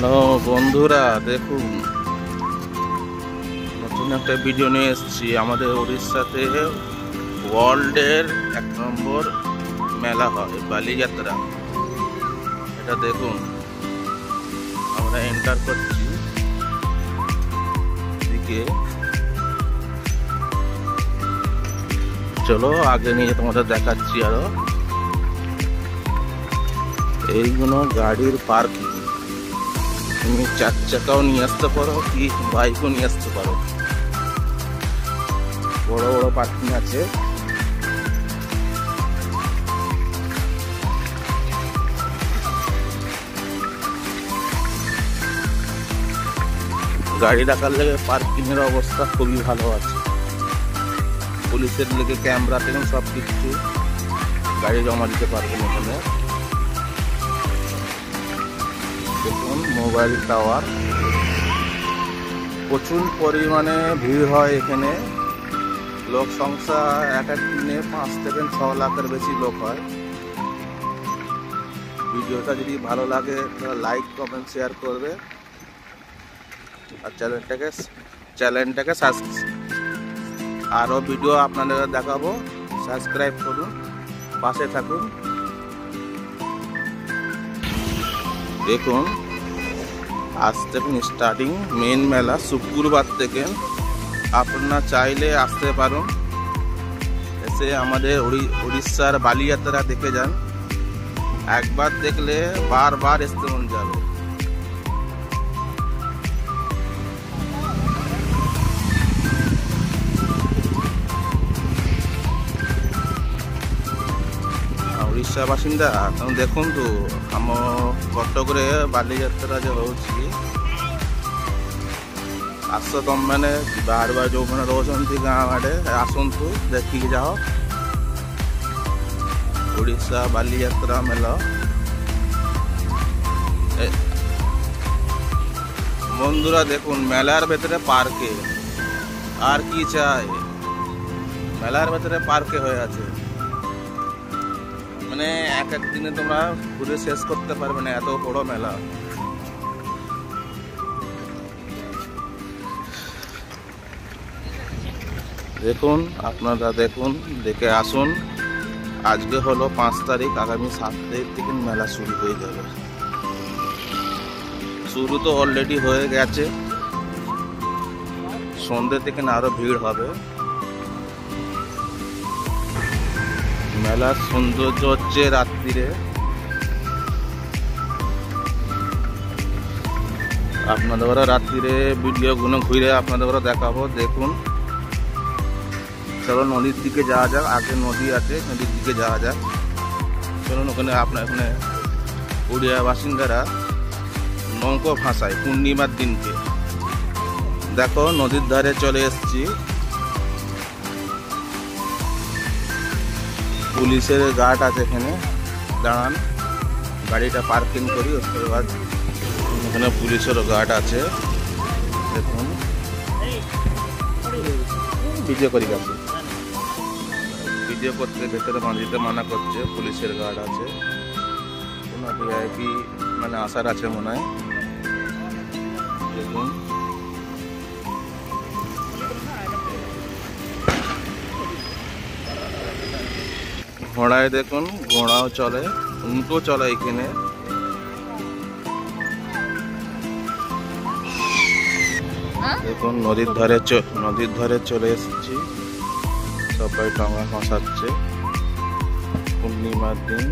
Hello বন্ধুরা, দেখুন নতুন একটা ভিডিও নিয়ে এসেছি। আমাদের উড়িষ্যাতে ওয়ার্ল্ডের 1 নম্বর মেলা হয় বালিযাত্রা। এটা দেখুন, আমরা এন্টার করছি দিকে। চলো আগে নিয়ে তোমাদের দেখাচ্ছি। আরো এইগুলো গাড়ির পার্কিং। তুমি 4 চাকাও নিয়ে আসতে পারো কি বাইকও নিয়ে আসতে পারো। বড় বড় পার্কিং আছে। গাড়ি রাখার লেগে পার্কিং এর অবস্থা খুবই ভালো আছে। পুলিশের লেগে ক্যামেরা থেকে সব কিছু গাড়ি জমা দিতে পারবেন এখানে। দেখুন মোবাইল টাওয়ার, প্রচুর পরিমাণে ভিড় হয় এখানে। লোক সংখ্যা এক দিনে 5 থেকে 6 লাখের বেশি লোক হয়। ভিডিওটা যদি ভালো লাগে তাহলে লাইক কমেন্ট শেয়ার করবে আর চ্যানেলটাকে আরও ভিডিও আপনাদের দেখাবো। সাবস্ক্রাইব করুন, পাশে থাকুন। দেখুন আজ থেকে স্টার্টিং মেন মেলা শুক্রবার থেকে। আপনারা চাইলে আসতে পারুন, এসে আমাদের উড়িষ্যার বালিযাত্রা দেখে যান। একবার দেখলে বারবার আসতে মন যাবে। উড়িষ্যা ବାସିନ୍ଦା ତେଣୁ ଦେଖନ୍ତୁ ଆମ କଟକରେ ବାଲିଯାତ୍ରା ଯେ ହେଉଛି, ଆସ ତମମାନେ ବାହାର ବାର ଯେଉଁମାନେ ରହୁଛନ୍ତି ଗାଁ ଆଡ଼େ ଆସନ୍ତୁ, ଦେଖିକି ଯାଅ। উড়িষ্যা বালিযাত্রা মেলা। বন্ধুরা দেখুন মেলার ভেতরে পার্কে, আর কি চাই। মেলার ভেতরে পার্কে হয়ে আছে, মানে এক দিনে তোমরা ঘুরে শেষ করতে পারবে না, এত বড় মেলা। দেখুন আপনারা দেখুন, দেখে আসুন। আজকে হলো 5 তারিখ, আগামী 7 তারিখ থেকে মেলা শুরু হয়ে যাবে। শুরু তো অলরেডি হয়ে গেছে, সন্ধ্যে থেকে আরো ভিড় হবে। মেলার সৌন্দর্য হচ্ছে রাত্রিরে। আপনাদের রাত্রিরে ভিডিওগুলো ঘুরে আপনাদের দেখাবো। দেখুন চলো নদীর দিকে যাওয়া যাক। আগে নদী আছে, নদীর দিকে যাওয়া যাক। চলুন ওখানে আপনার এখানে উড়িয়া বাসিন্দারা নৌকো ভাসায় পূর্ণিমার দিনকে। দেখো নদীর ধারে চলে এসেছি। পুলিশের গার্ড আছে এখানে, দাঁড়ান গাড়িটা পার্কিং করি। उसके बाद এখানে পুলিশের গার্ড আছে। দেখুন ভিডিও করি গেছে, ভিডিও করতে ভেতরে দিতে মানা করছে। পুলিশের গার্ড আছে, কোনো ভিআইপি মানে আসার আছে মনে হয়। দেখুন ঘোড়ায়, দেখুন ঘোড়াও চলে, উঁটও চলে এখানে। দেখুন নদীর ধারে চলে এসেছি। সবাই টাঙা ভাসাচ্ছে পূর্ণিমার দিন।